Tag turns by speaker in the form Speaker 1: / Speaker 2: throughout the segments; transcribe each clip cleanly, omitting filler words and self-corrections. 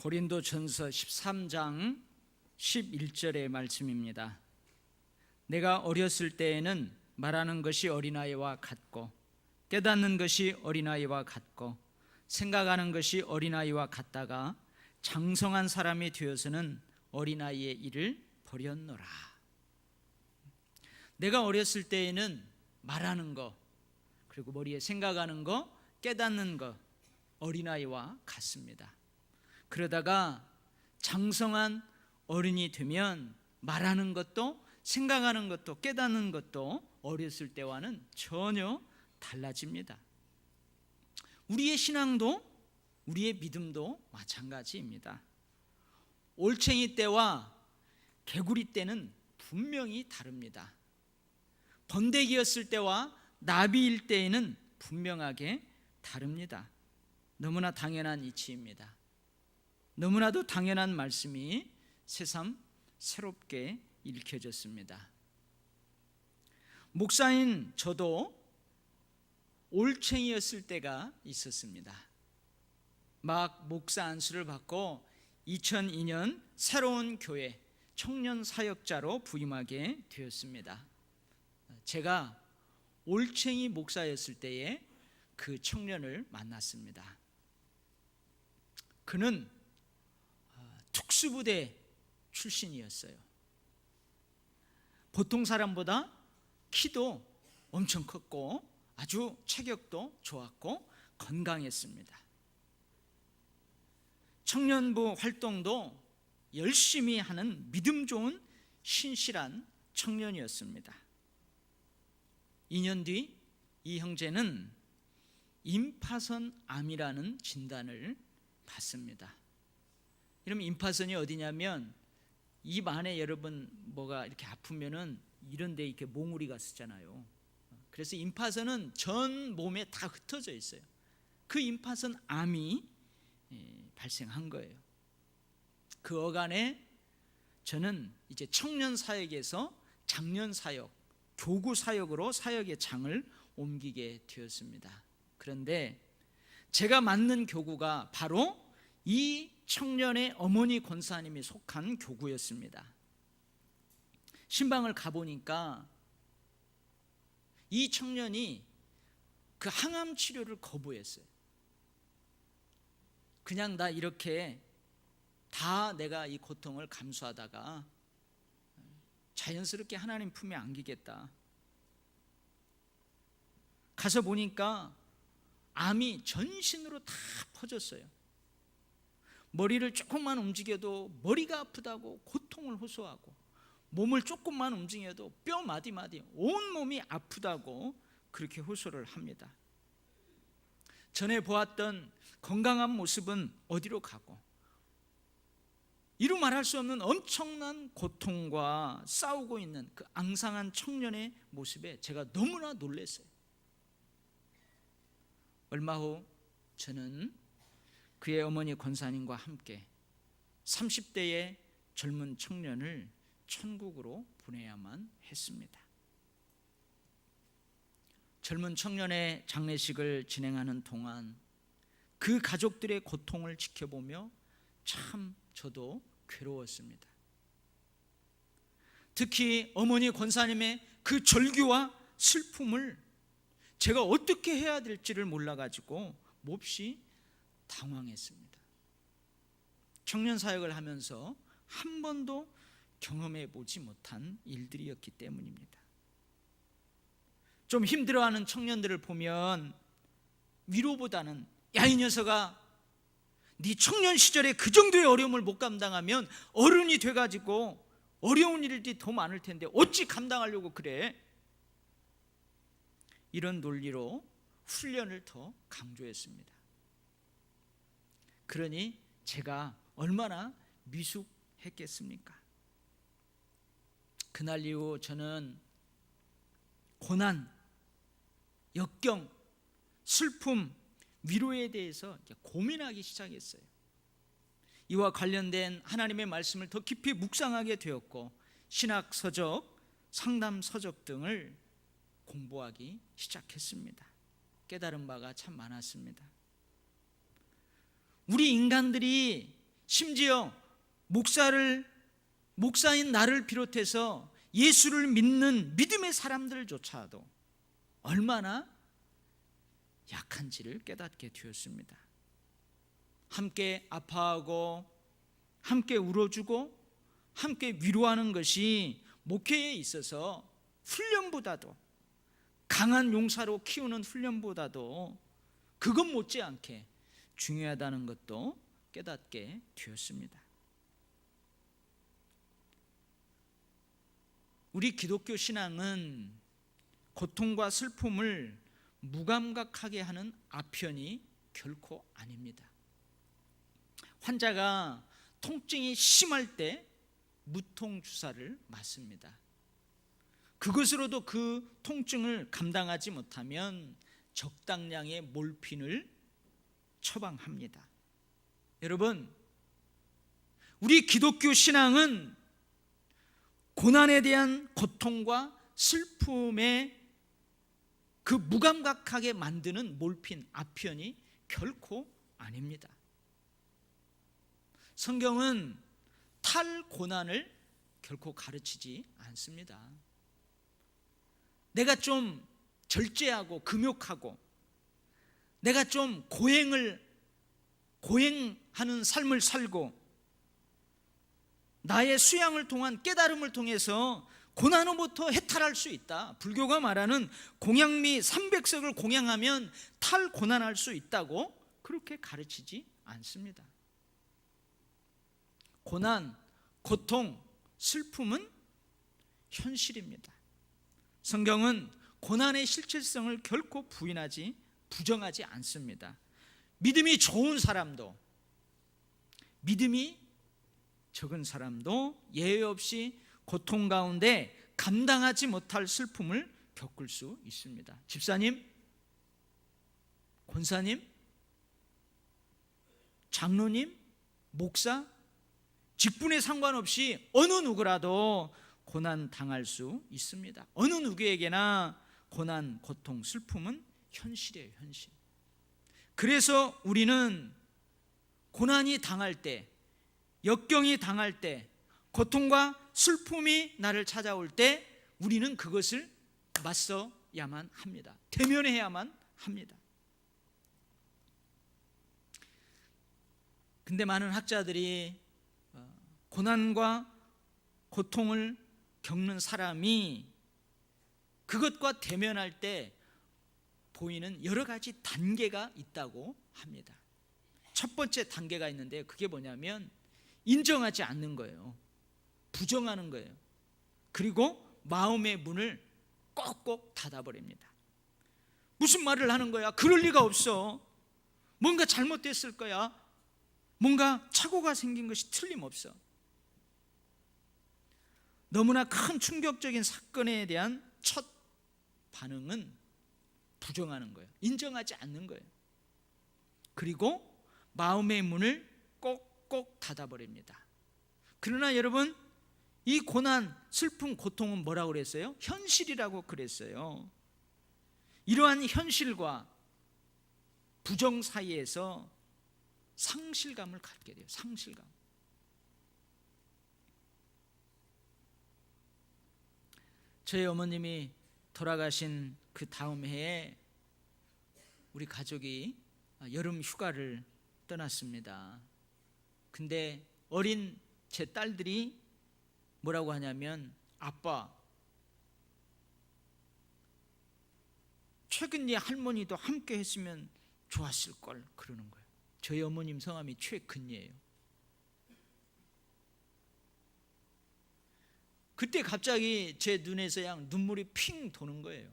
Speaker 1: 고린도전서 13장 11절의 말씀입니다. 내가 어렸을 때에는 말하는 것이 어린아이와 같고 깨닫는 것이 어린아이와 같고 생각하는 것이 어린아이와 같다가 장성한 사람이 되어서는 어린아이의 일을 버렸노라. 내가 어렸을 때에는 말하는 거, 그리고 머리에 생각하는 거, 깨닫는 거 어린아이와 같습니다. 그러다가 장성한 어른이 되면 말하는 것도 생각하는 것도 깨닫는 것도 어렸을 때와는 전혀 달라집니다. 우리의 신앙도 우리의 믿음도 마찬가지입니다. 올챙이 때와 개구리 때는 분명히 다릅니다. 번데기였을 때와 나비일 때에는 분명하게 다릅니다. 너무나 당연한 이치입니다. 너무나도 당연한 말씀이 새삼 새롭게 읽혀졌습니다. 목사인 저도 올챙이였을 때가 있었습니다. 막 목사 안수를 받고 2002년 새로운 교회 청년 사역자로 부임하게 되었습니다. 제가 올챙이 목사였을 때에 그 청년을 만났습니다. 그는 특수부대 출신이었어요. 보통 사람보다 키도 엄청 컸고 아주 체격도 좋았고 건강했습니다. 청년부 활동도 열심히 하는 믿음 좋은 신실한 청년이었습니다. 2년 뒤 이 형제는 임파선 암이라는 진단을 받습니다. 이러면 임파선이 어디냐면 입 안에 여러분 뭐가 이렇게 아프면은 이런 데 이렇게 몽우리가 쓰잖아요. 그래서 임파선은 전 몸에 다 흩어져 있어요. 그 임파선 암이 발생한 거예요. 그 어간에 저는 이제 청년 사역에서 장년 사역, 교구 사역으로 사역의 장을 옮기게 되었습니다. 그런데 제가 맡는 교구가 바로 이 청년의 어머니 권사님이 속한 교구였습니다. 신방을 가보니까 이 청년이 그 항암 치료를 거부했어요. 그냥 나 이렇게 다 내가 이 고통을 감수하다가 자연스럽게 하나님 품에 안기겠다. 가서 보니까 암이 전신으로 다 퍼졌어요. 머리를 조금만 움직여도 머리가 아프다고 고통을 호소하고, 몸을 조금만 움직여도 뼈 마디마디 온몸이 아프다고 그렇게 호소를 합니다. 전에 보았던 건강한 모습은 어디로 가고, 이루 말할 수 없는 엄청난 고통과 싸우고 있는 그 앙상한 청년의 모습에 제가 너무나 놀랐어요. 얼마 후 저는 그의 어머니 권사님과 함께 30대의 젊은 청년을 천국으로 보내야만 했습니다. 젊은 청년의 장례식을 진행하는 동안 그 가족들의 고통을 지켜보며 참 저도 괴로웠습니다. 특히 어머니 권사님의 그 절규와 슬픔을 제가 어떻게 해야 될지를 몰라가지고 몹시 당황했습니다. 청년 사역을 하면서 한 번도 경험해 보지 못한 일들이었기 때문입니다. 좀 힘들어하는 청년들을 보면 위로보다는 야, 이 녀석아, 네 청년 시절에 그 정도의 어려움을 못 감당하면 어른이 돼가지고 어려운 일들이 더 많을 텐데 어찌 감당하려고 그래? 이런 논리로 훈련을 더 강조했습니다. 그러니 제가 얼마나 미숙했겠습니까? 그날 이후 저는 고난, 역경, 슬픔, 위로에 대해서 고민하기 시작했어요. 이와 관련된 하나님의 말씀을 더 깊이 묵상하게 되었고, 신학 서적, 상담 서적 등을 공부하기 시작했습니다. 깨달은 바가 참 많았습니다. 우리 인간들이 심지어 목사인 나를 비롯해서 예수를 믿는 믿음의 사람들조차도 얼마나 약한지를 깨닫게 되었습니다. 함께 아파하고 함께 울어주고 함께 위로하는 것이 목회에 있어서 훈련보다도, 강한 용사로 키우는 훈련보다도 그것 못지않게 중요하다는 것도 깨닫게 되었습니다. 우리 기독교 신앙은 고통과 슬픔을 무감각하게 하는 아편이 결코 아닙니다. 환자가 통증이 심할 때 무통주사를 맞습니다. 그것으로도 그 통증을 감당하지 못하면 적당량의 몰핀을 처방합니다. 여러분, 우리 기독교 신앙은 고난에 대한 고통과 슬픔에 그 무감각하게 만드는 몰핀, 아편이 결코 아닙니다. 성경은 탈고난을 결코 가르치지 않습니다. 내가 좀 절제하고 금욕하고 내가 좀 고행하는 삶을 살고 나의 수양을 통한 깨달음을 통해서 고난으로부터 해탈할 수 있다. 불교가 말하는 공양미 300석을 공양하면 탈고난할 수 있다고 그렇게 가르치지 않습니다. 고난, 고통, 슬픔은 현실입니다. 성경은 고난의 실질성을 결코 부정하지 않습니다. 믿음이 좋은 사람도, 믿음이 적은 사람도 예외 없이 고통 가운데 감당하지 못할 슬픔을 겪을 수 있습니다. 집사님, 권사님, 장로님, 목사, 직분에 상관없이 어느 누구라도 고난 당할 수 있습니다. 어느 누구에게나 고난, 고통, 슬픔은 현실이에요, 현실. 그래서 우리는 고난이 당할 때, 역경이 당할 때, 고통과 슬픔이 나를 찾아올 때 우리는 그것을 맞서야만 합니다. 대면해야만 합니다. 근데 많은 학자들이 고난과 고통을 겪는 사람이 그것과 대면할 때 보이는 여러 가지 단계가 있다고 합니다. 첫 번째 단계가 있는데 그게 뭐냐면 인정하지 않는 거예요. 부정하는 거예요. 그리고 마음의 문을 꼭꼭 닫아버립니다. 무슨 말을 하는 거야? 그럴 리가 없어. 뭔가 잘못됐을 거야. 뭔가 착오가 생긴 것이 틀림없어. 너무나 큰 충격적인 사건에 대한 첫 반응은 부정하는 거예요. 인정하지 않는 거예요. 그리고 마음의 문을 꼭꼭 닫아버립니다. 그러나 여러분, 이 고난, 슬픔, 고통은 뭐라고 그랬어요? 현실이라고 그랬어요. 이러한 현실과 부정 사이에서 상실감을 갖게 돼요. 상실감. 저희 어머님이 돌아가신 그 다음 해에 우리 가족이 여름 휴가를 떠났습니다. 근데 어린 제 딸들이 뭐라고 하냐면, 아빠, 최근예 할머니도 함께 했으면 좋았을 걸, 그러는 거예요. 저희 어머님 성함이 최근예예요. 그때 갑자기 제 눈에서 그냥 눈물이 핑 도는 거예요.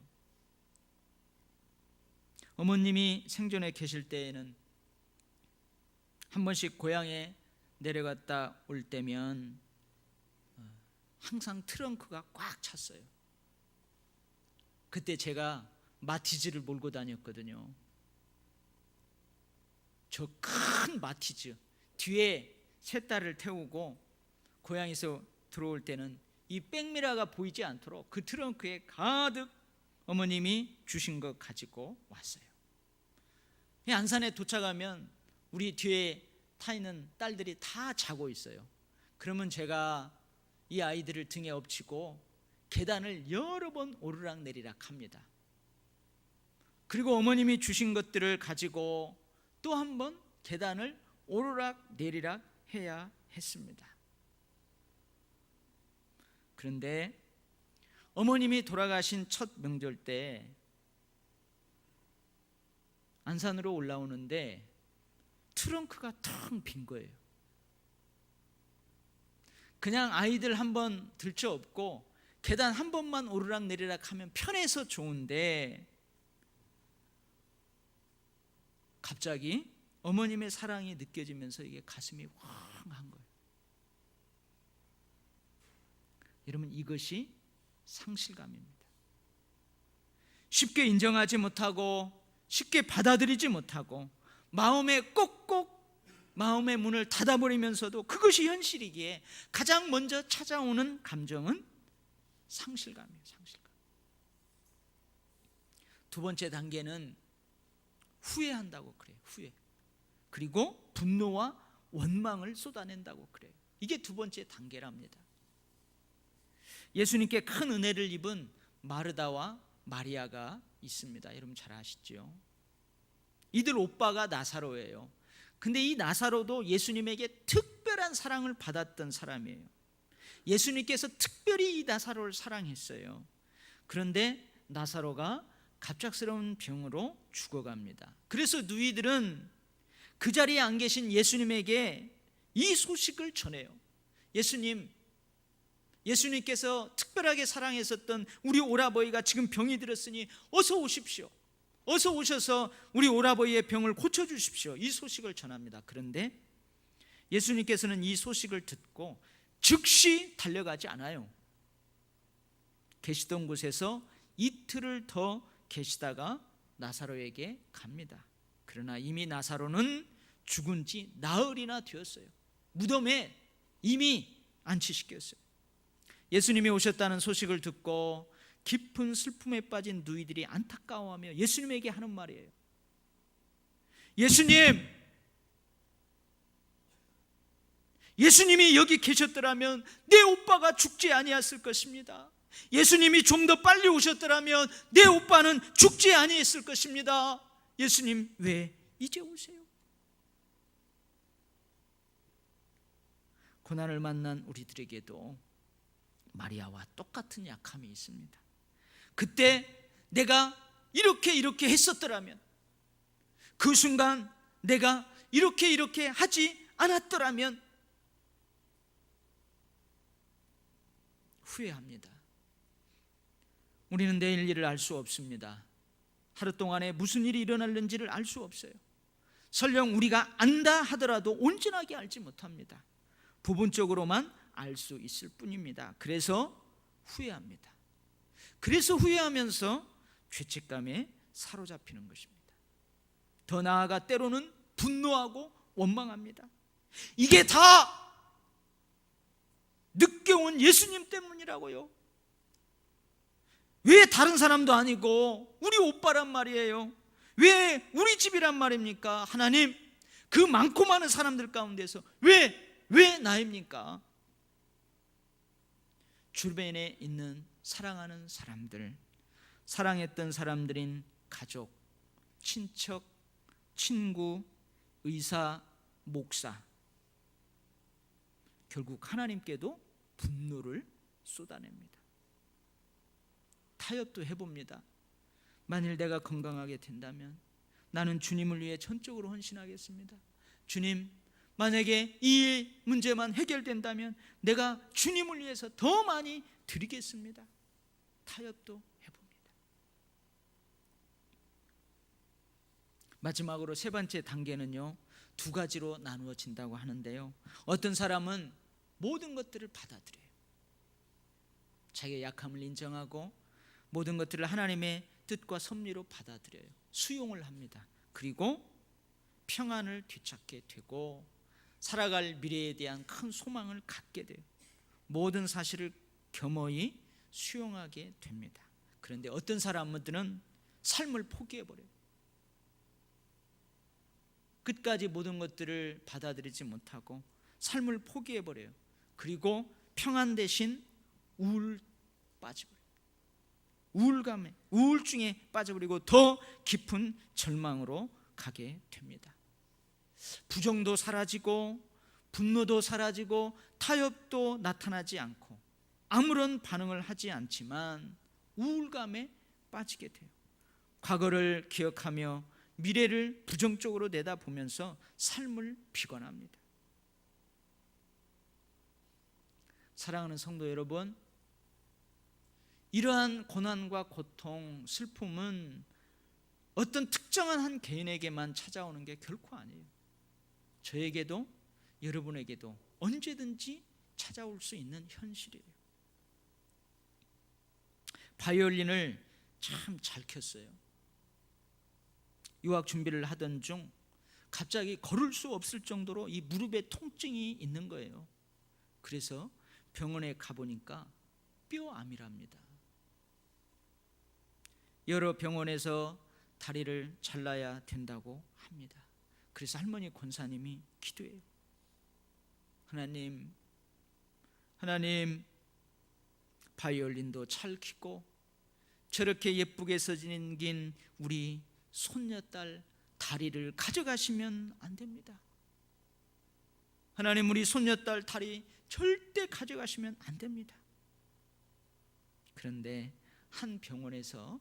Speaker 1: 어머님이 생전에 계실 때에는 한 번씩 고향에 내려갔다 올 때면 항상 트렁크가 꽉 찼어요. 그때 제가 마티즈를 몰고 다녔거든요. 저 큰 마티즈 뒤에 세 딸을 태우고 고향에서 들어올 때는 이 백미라가 보이지 않도록 그 트렁크에 가득 어머님이 주신 거 가지고 왔어요. 안산에 도착하면 우리 뒤에 타 있는 딸들이 다 자고 있어요. 그러면 제가 이 아이들을 등에 엎치고 계단을 여러 번 오르락내리락 합니다. 그리고 어머님이 주신 것들을 가지고 또 한 번 계단을 오르락내리락 해야 했습니다. 그런데 어머님이 돌아가신 첫 명절 때 안산으로 올라오는데 트렁크가 텅 빈 거예요. 그냥 아이들 한번 들쳐업고 계단 한 번만 오르락내리락 하면 편해서 좋은데 갑자기 어머님의 사랑이 느껴지면서 이게 가슴이 황한 거예요. 여러분, 이것이 상실감입니다. 쉽게 인정하지 못하고 쉽게 받아들이지 못하고 마음에 꼭꼭 마음의 문을 닫아버리면서도 그것이 현실이기에 가장 먼저 찾아오는 감정은 상실감이에요. 상실감. 두 번째 단계는 후회한다고 그래요. 후회. 그리고 분노와 원망을 쏟아낸다고 그래요. 이게 두 번째 단계랍니다. 예수님께 큰 은혜를 입은 마르다와 마리아가 있습니다. 여러분 잘 아시죠? 이들 오빠가 나사로예요. 근데 이 나사로도 예수님에게 특별한 사랑을 받았던 사람이에요. 예수님께서 특별히 이 나사로를 사랑했어요. 그런데 나사로가 갑작스러운 병으로 죽어갑니다. 그래서 누이들은 그 자리에 안 계신 예수님에게 이 소식을 전해요. 예수님께서 특별하게 사랑했었던 우리 오라버이가 지금 병이 들었으니 어서 오십시오. 어서 오셔서 우리 오라버이의 병을 고쳐주십시오. 이 소식을 전합니다. 그런데 예수님께서는 이 소식을 듣고 즉시 달려가지 않아요. 계시던 곳에서 이틀을 더 계시다가 나사로에게 갑니다. 그러나 이미 나사로는 죽은 지 나흘이나 되었어요. 무덤에 이미 안치시켰어요. 예수님이 오셨다는 소식을 듣고 깊은 슬픔에 빠진 누이들이 안타까워하며 예수님에게 하는 말이에요. 예수님이 여기 계셨더라면 내 오빠가 죽지 아니했을 것입니다. 예수님이 좀 더 빨리 오셨더라면 내 오빠는 죽지 아니했을 것입니다. 예수님 왜 이제 오세요? 고난을 만난 우리들에게도 마리아와 똑같은 약함이 있습니다. 그때 내가 이렇게 했었더라면, 그 순간 내가 이렇게 하지 않았더라면 후회합니다. 우리는 내일 일을 알 수 없습니다. 하루 동안에 무슨 일이 일어날는지를 알 수 없어요. 설령 우리가 안다 하더라도 온전하게 알지 못합니다. 부분적으로만 알 수 있을 뿐입니다. 그래서 후회합니다. 그래서 후회하면서 죄책감에 사로잡히는 것입니다. 더 나아가 때로는 분노하고 원망합니다. 이게 다 늦게 온 예수님 때문이라고요. 왜 다른 사람도 아니고 우리 오빠란 말이에요? 왜 우리 집이란 말입니까? 하나님, 그 많고 많은 사람들 가운데서 왜 나입니까? 주변에 있는 사랑하는 사람들, 사랑했던 사람들인 가족, 친척, 친구, 의사, 목사, 결국 하나님께도 분노를 쏟아냅니다. 타협도 해봅니다. 만일 내가 건강하게 된다면 나는 주님을 위해 전적으로 헌신하겠습니다. 주님, 만약에 이 문제만 해결된다면 내가 주님을 위해서 더 많이 드리겠습니다. 타협도 해봅니다. 마지막으로 세 번째 단계는요, 두 가지로 나누어진다고 하는데요, 어떤 사람은 모든 것들을 받아들여요. 자기의 약함을 인정하고 모든 것들을 하나님의 뜻과 섭리로 받아들여요. 수용을 합니다. 그리고 평안을 되찾게 되고 살아갈 미래에 대한 큰 소망을 갖게 돼요. 모든 사실을 겸허히 수용하게 됩니다. 그런데 어떤 사람들은 삶을 포기해버려요. 끝까지 모든 것들을 받아들이지 못하고 삶을 포기해버려요. 그리고 평안 대신 빠져버려요. 우울감에, 우울증에 빠져버리고 더 깊은 절망으로 가게 됩니다. 부정도 사라지고 분노도 사라지고 타협도 나타나지 않고 아무런 반응을 하지 않지만 우울감에 빠지게 돼요. 과거를 기억하며 미래를 부정적으로 내다보면서 삶을 비관합니다. 사랑하는 성도 여러분, 이러한 고난과 고통, 슬픔은 어떤 특정한 한 개인에게만 찾아오는 게 결코 아니에요. 저에게도 여러분에게도 언제든지 찾아올 수 있는 현실이에요. 바이올린을 참 잘 켰어요. 유학 준비를 하던 중 갑자기 걸을 수 없을 정도로 이 무릎에 통증이 있는 거예요. 그래서 병원에 가보니까 뼈암이랍니다. 여러 병원에서 다리를 잘라야 된다고 합니다. 그래서 할머니 권사님이 기도해요. 하나님, 바이올린도 잘 키고 저렇게 예쁘게 생긴 우리 손녀딸 다리를 가져가시면 안 됩니다. 하나님, 우리 손녀딸 다리 절대 가져가시면 안 됩니다. 그런데 한 병원에서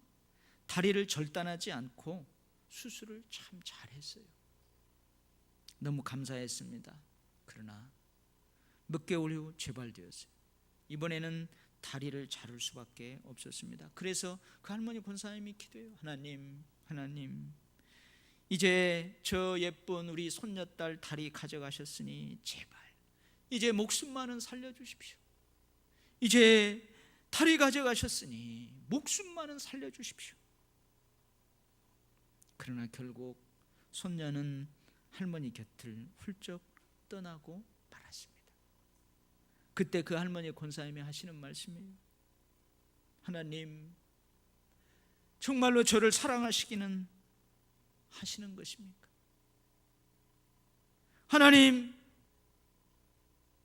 Speaker 1: 다리를 절단하지 않고 수술을 참 잘했어요. 너무 감사했습니다. 그러나 몇 개월 후 재발되었어요. 이번에는 다리를 자를 수밖에 없었습니다. 그래서 그 할머니 권사님이 기도해요. 하나님, 이제 저 예쁜 우리 손녀딸 다리 가져가셨으니 제발 이제 목숨만은 살려주십시오. 이제 다리 가져가셨으니 목숨만은 살려주십시오. 그러나 결국 손녀는 할머니 곁을 훌쩍 떠나고 말았습니다. 그때 그 할머니 권사님이 하시는 말씀이에요. 하나님, 정말로 저를 사랑하시기는 하시는 것입니까? 하나님,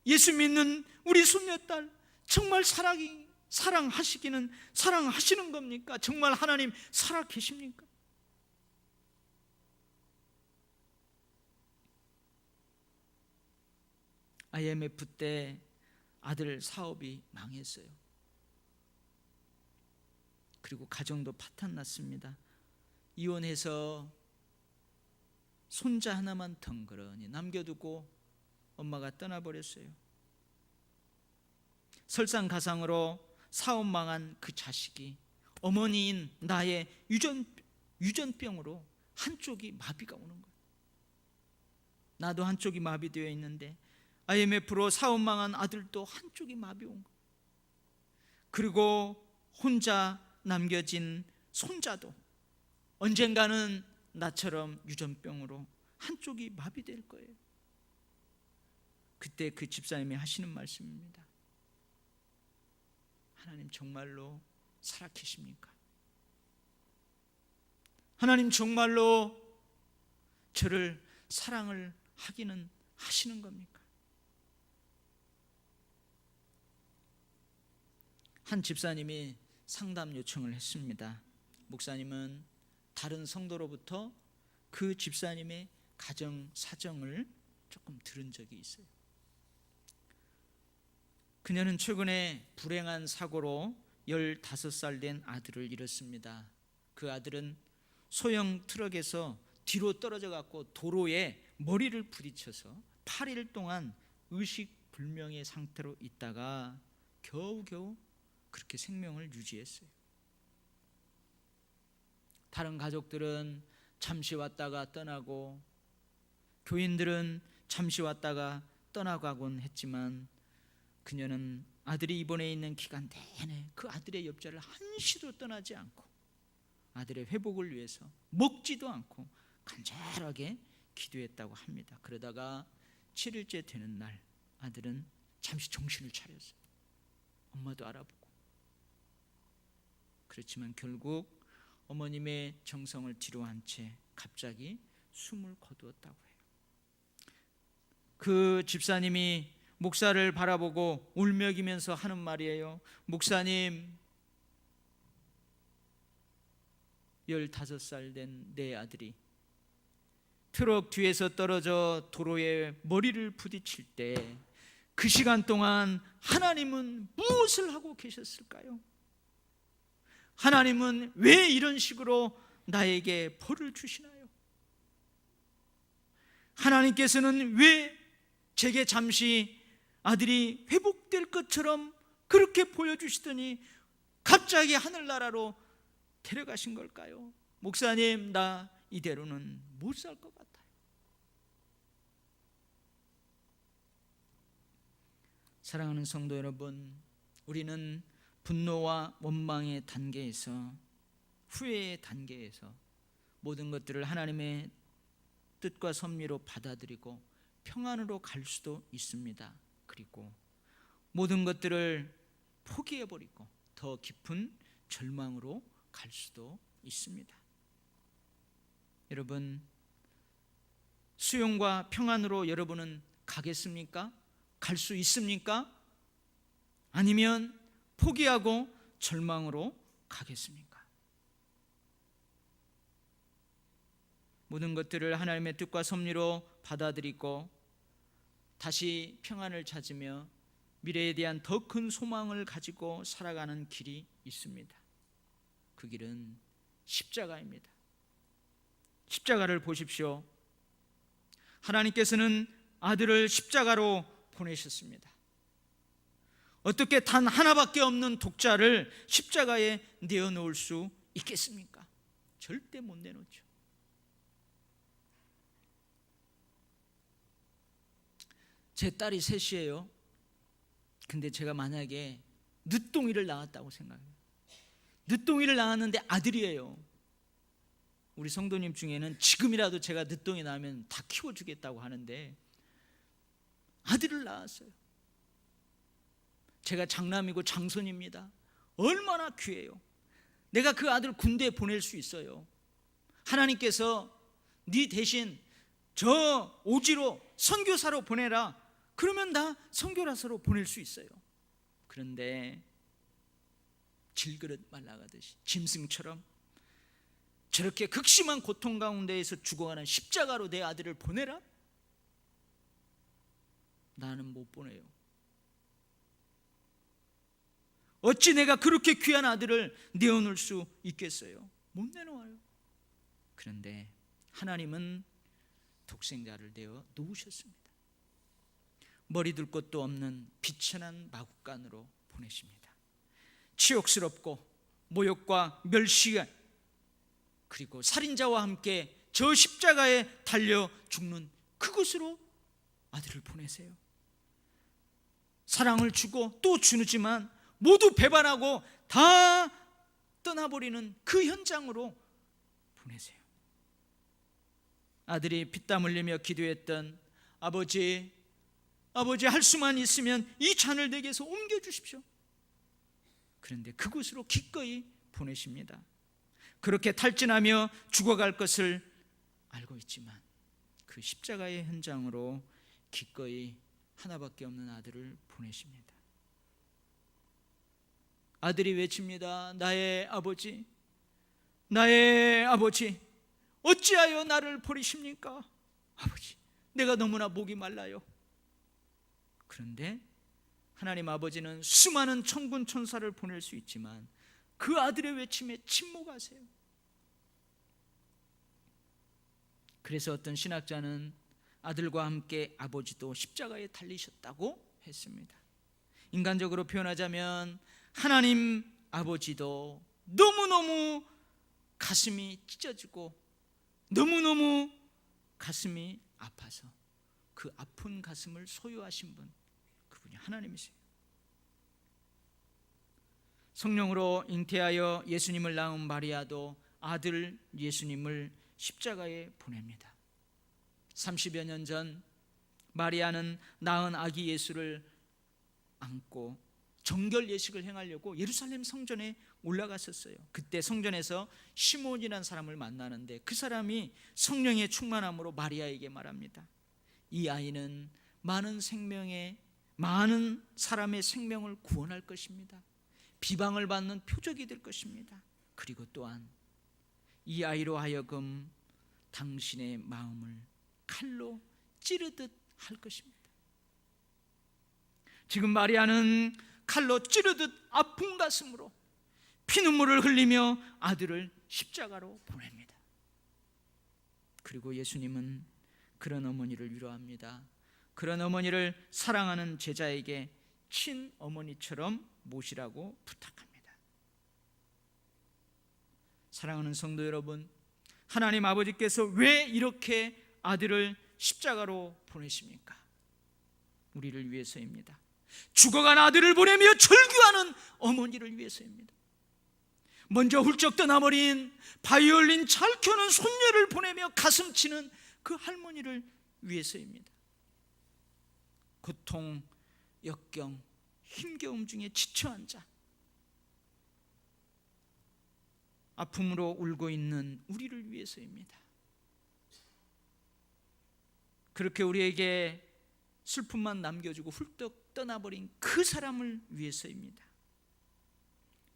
Speaker 1: 예수 믿는 우리 손녀딸 정말 사랑하시기는 사랑하시는 겁니까? 정말 하나님 살아 계십니까? IMF 때 아들 사업이 망했어요. 그리고 가정도 파탄났습니다. 이혼해서 손자 하나만 덩그러니 남겨두고 엄마가 떠나버렸어요. 설상가상으로 사업 망한 그 자식이 어머니인 나의 유전병으로 한쪽이 마비가 오는 거예요. 나도 한쪽이 마비되어 있는데 IMF로 사업 망한 아들도 한쪽이 마비 온 거예요. 그리고 혼자 남겨진 손자도 언젠가는 나처럼 유전병으로 한쪽이 마비될 거예요. 그때 그 집사님이 하시는 말씀입니다. 하나님 정말로 살아계십니까? 하나님 정말로 저를 사랑을 하기는 하시는 겁니까? 한 집사님이 상담 요청을 했습니다. 목사님은 다른 성도로부터 그 집사님의 가정 사정을 조금 들은 적이 있어요. 그녀는 최근에 불행한 사고로 15살 된 아들을 잃었습니다. 그 아들은 소형 트럭에서 뒤로 떨어져 갖고 도로에 머리를 부딪혀서 8일 동안 의식불명의 상태로 있다가 겨우겨우 그렇게 생명을 유지했어요. 다른 가족들은 잠시 왔다가 떠나고 교인들은 잠시 왔다가 떠나가곤 했지만 그녀는 아들이 입원해 있는 기간 내내 그 아들의 옆자리를 한시도 떠나지 않고 아들의 회복을 위해서 먹지도 않고 간절하게 기도했다고 합니다. 그러다가 7일째 되는 날 아들은 잠시 정신을 차렸어요. 엄마도 알아보고. 그렇지만 결국 어머님의 정성을 뒤로한 채 갑자기 숨을 거두었다고 해요. 그 집사님이 목사를 바라보고 울먹이면서 하는 말이에요. 목사님, 15살 된 내 아들이 트럭 뒤에서 떨어져 도로에 머리를 부딪힐 때 그 시간 동안 하나님은 무엇을 하고 계셨을까요? 하나님은 왜 이런 식으로 나에게 벌을 주시나요? 하나님께서는 왜 제게 잠시 아들이 회복될 것처럼 그렇게 보여주시더니 갑자기 하늘나라로 데려가신 걸까요? 목사님, 나 이대로는 못 살 것 같아요. 사랑하는 성도 여러분, 우리는 분노와 원망의 단계에서, 후회의 단계에서 모든 것들을 하나님의 뜻과 섭리로 받아들이고 평안으로 갈 수도 있습니다. 그리고 모든 것들을 포기해버리고 더 깊은 절망으로 갈 수도 있습니다. 여러분, 수용과 평안으로 여러분은 가겠습니까? 갈 수 있습니까? 아니면 포기하고 절망으로 가겠습니까? 모든 것들을 하나님의 뜻과 섭리로 받아들이고 다시 평안을 찾으며 미래에 대한 더 큰 소망을 가지고 살아가는 길이 있습니다. 그 길은 십자가입니다. 십자가를 보십시오. 하나님께서는 아들을 십자가로 보내셨습니다. 어떻게 단 하나밖에 없는 독자를 십자가에 내어놓을 수 있겠습니까? 절대 못 내놓죠. 제 딸이 셋이에요. 근데 제가 만약에 늦둥이를 낳았다고 생각해요. 늦둥이를 낳았는데 아들이에요. 우리 성도님 중에는 지금이라도 제가 늦둥이 낳으면 다 키워주겠다고 하는데 아들을 낳았어요. 제가 장남이고 장손입니다. 얼마나 귀해요. 내가 그 아들을 군대에 보낼 수 있어요. 하나님께서 네 대신 저 오지로 선교사로 보내라. 그러면 나 선교사로 보낼 수 있어요. 그런데 질그릇 말라가듯이 짐승처럼 저렇게 극심한 고통 가운데에서 죽어가는 십자가로 내 아들을 보내라? 나는 못 보내요. 어찌 내가 그렇게 귀한 아들을 내어놓을 수 있겠어요? 못 내놓아요. 그런데 하나님은 독생자를 내어 놓으셨습니다. 머리 둘 곳도 없는 비천한 마구간으로 보내십니다. 치욕스럽고 모욕과 멸시가 그리고 살인자와 함께 저 십자가에 달려 죽는 그곳으로 아들을 보내세요. 사랑을 주고 또 주지만 모두 배반하고 다 떠나버리는 그 현장으로 보내세요. 아들이 피땀 흘리며 기도했던 아버지 할 수만 있으면 이 잔을 내게서 옮겨주십시오. 그런데 그곳으로 기꺼이 보내십니다. 그렇게 탈진하며 죽어갈 것을 알고 있지만 그 십자가의 현장으로 기꺼이 하나밖에 없는 아들을 보내십니다. 아들이 외칩니다. 나의 아버지, 어찌하여 나를 버리십니까? 아버지, 내가 너무나 목이 말라요. 그런데 하나님 아버지는 수많은 천군 천사를 보낼 수 있지만 그 아들의 외침에 침묵하세요. 그래서 어떤 신학자는 아들과 함께 아버지도 십자가에 달리셨다고 했습니다. 인간적으로 표현하자면 하나님 아버지도 너무너무 가슴이 찢어지고 너무너무 가슴이 아파서 그 아픈 가슴을 소유하신 분, 그분이 하나님이세요. 성령으로 잉태하여 예수님을 낳은 마리아도 아들 예수님을 십자가에 보냅니다. 30여 년 전 마리아는 낳은 아기 예수를 안고 정결 예식을 행하려고 예루살렘 성전에 올라갔었어요. 그때 성전에서 시몬이라는 사람을 만나는데 그 사람이 성령의 충만함으로 마리아에게 말합니다. 이 아이는 많은 사람의 생명을 구원할 것입니다. 비방을 받는 표적이 될 것입니다. 그리고 또한 이 아이로 하여금 당신의 마음을 칼로 찌르듯 할 것입니다. 지금 마리아는 칼로 찌르듯 아픈 가슴으로 피눈물을 흘리며 아들을 십자가로 보냅니다. 그리고 예수님은 그런 어머니를 위로합니다. 그런 어머니를 사랑하는 제자에게 친어머니처럼 모시라고 부탁합니다. 사랑하는 성도 여러분, 하나님 아버지께서 왜 이렇게 아들을 십자가로 보내십니까? 우리를 위해서입니다. 죽어간 아들을 보내며 절규하는 어머니를 위해서입니다. 먼저 훌쩍 떠나버린 바이올린 잘 켜는 손녀를 보내며 가슴 치는 그 할머니를 위해서입니다. 고통, 역경, 힘겨움 중에 지쳐앉아 아픔으로 울고 있는 우리를 위해서입니다. 그렇게 우리에게 슬픔만 남겨주고 훌쩍 떠나버린 그 사람을 위해서입니다.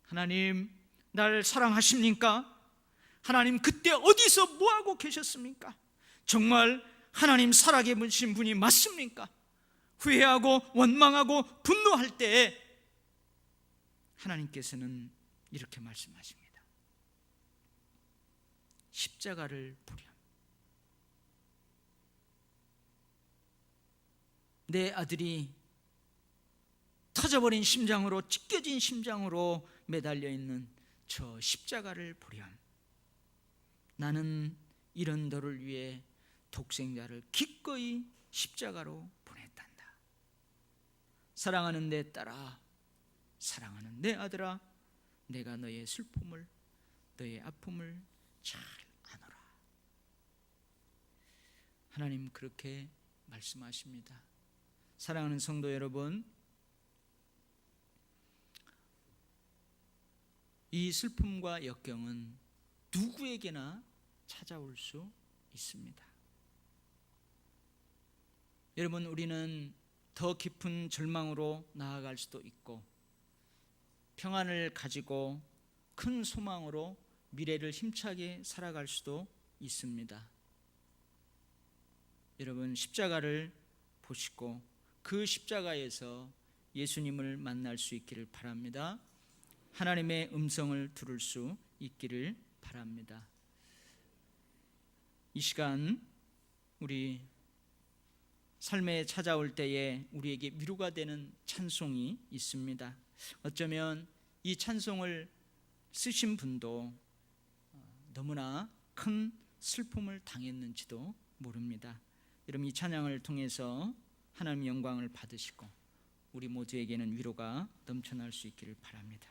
Speaker 1: 하나님, 날 사랑하십니까? 하나님, 그때 어디서 뭐하고 계셨습니까? 정말 하나님 살아계신 분이 맞습니까? 후회하고 원망하고 분노할 때 하나님께서는 이렇게 말씀하십니다. 십자가를 보렴. 내 아들이 터져버린 심장으로, 찢겨진 심장으로 매달려 있는 저 십자가를 보렴. 나는 이런 너를 위해 독생자를 기꺼이 십자가로 보냈단다. 사랑하는 내 딸아, 사랑하는 내 아들아, 내가 너의 슬픔을, 너의 아픔을 잘 아노라. 하나님 그렇게 말씀하십니다. 사랑하는 성도 여러분, 이 슬픔과 역경은 누구에게나 찾아올 수 있습니다. 여러분, 우리는 더 깊은 절망으로 나아갈 수도 있고 평안을 가지고 큰 소망으로 미래를 힘차게 살아갈 수도 있습니다. 여러분, 십자가를 보시고 그 십자가에서 예수님을 만날 수 있기를 바랍니다. 하나님의 음성을 들을 수 있기를 바랍니다. 이 시간 우리 삶에 찾아올 때에 우리에게 위로가 되는 찬송이 있습니다. 어쩌면 이 찬송을 쓰신 분도 너무나 큰 슬픔을 당했는지도 모릅니다. 여러분, 이 찬양을 통해서 하나님의 영광을 받으시고 우리 모두에게는 위로가 넘쳐날 수 있기를 바랍니다.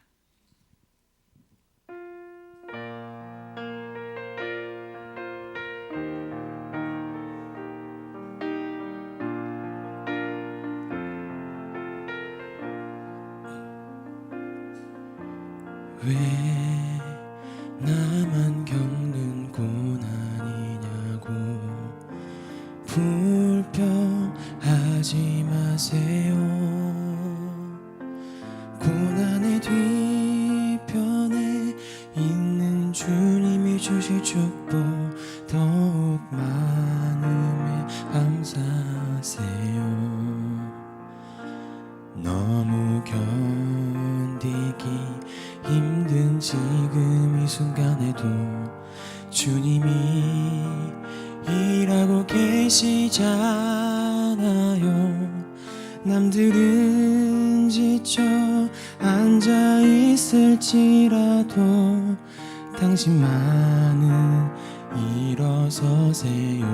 Speaker 2: 왜 나만 겪는 고난이냐고 불평하지 마세요. 고난의 뒤편에 있는 주님이 주실 축복 더욱 많음에 감사하세요. 너무 견디기 힘든 지금 이 순간에도 주님이 일하고 계시잖아요. 남들은 지쳐 앉아 있을지라도 당신만은 일어서세요.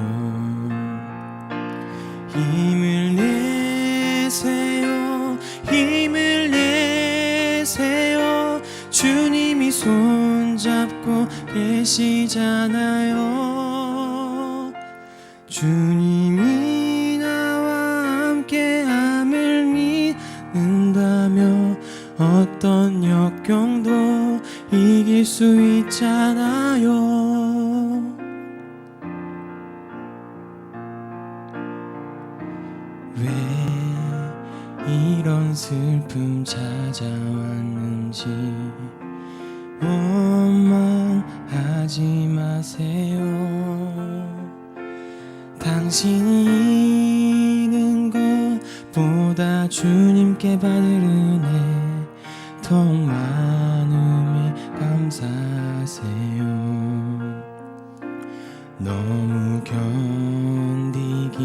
Speaker 2: 힘을 내세요. 힘을 내세요. 주님이 손잡고 계시잖아요. 주님이 나와 함께함을 믿는다며 어떤 역경도 이길 수 있잖아요. 왜 이런 슬픔 찾아왔는지 원망하지 마세요. 당신이 잃은 것보다 주님께 받을 은혜 더욱 많음에 감사하세요. 너무 견디기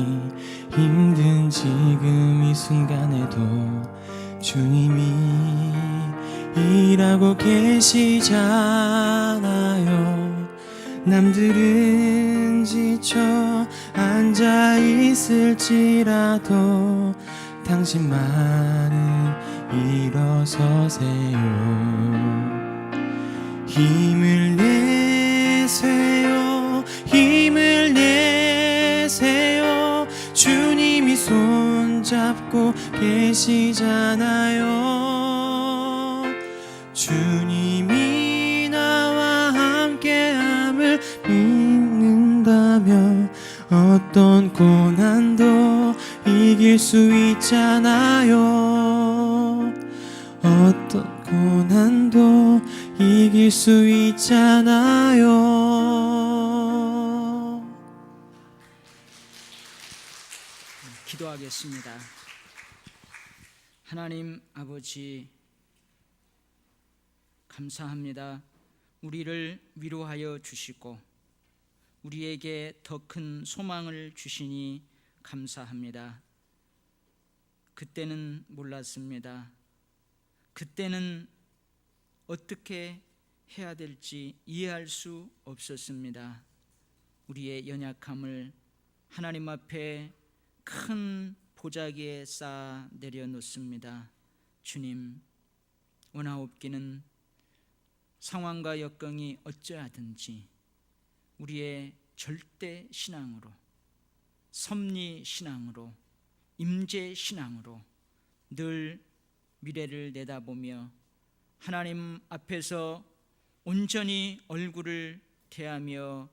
Speaker 2: 힘든 지금 이 순간에도 주님이 일하고 계시잖아요. 남들은 지쳐 앉아 있을지라도 당신만은 일어서세요. 힘을 내세요. 힘을 내세요. 주님이 손잡고 계시잖아요. 주님이 나와 함께함을 믿는다면 어떤 고난도 이길 수 있잖아요. 어떤 고난도 이길 수 있잖아요.
Speaker 1: 기도하겠습니다. 하나님 아버지, 감사합니다. 우리를 위로하여 주시고 우리에게 더 큰 소망을 주시니 감사합니다. 그때는 몰랐습니다. 그때는 어떻게 해야 될지 이해할 수 없었습니다. 우리의 연약함을 하나님 앞에 큰 보자기에 쌓아 내려놓습니다. 주님, 원하옵기는 상황과 여건이 어찌하든지 우리의 절대 신앙으로, 섭리 신앙으로, 임재 신앙으로 늘 미래를 내다보며 하나님 앞에서 온전히 얼굴을 대하며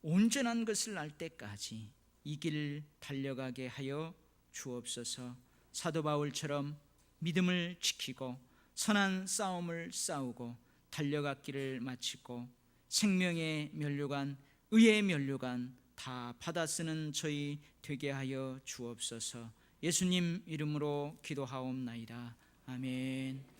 Speaker 1: 온전한 것을 알 때까지 이 길 달려가게 하여 주옵소서. 사도 바울처럼 믿음을 지키고 선한 싸움을 싸우고 달려갔기를 마치고 생명의 면류관, 의의 면류관 다 받아 쓰는 저희 되게 하여 주옵소서. 예수님 이름으로 기도하옵나이다. 아멘.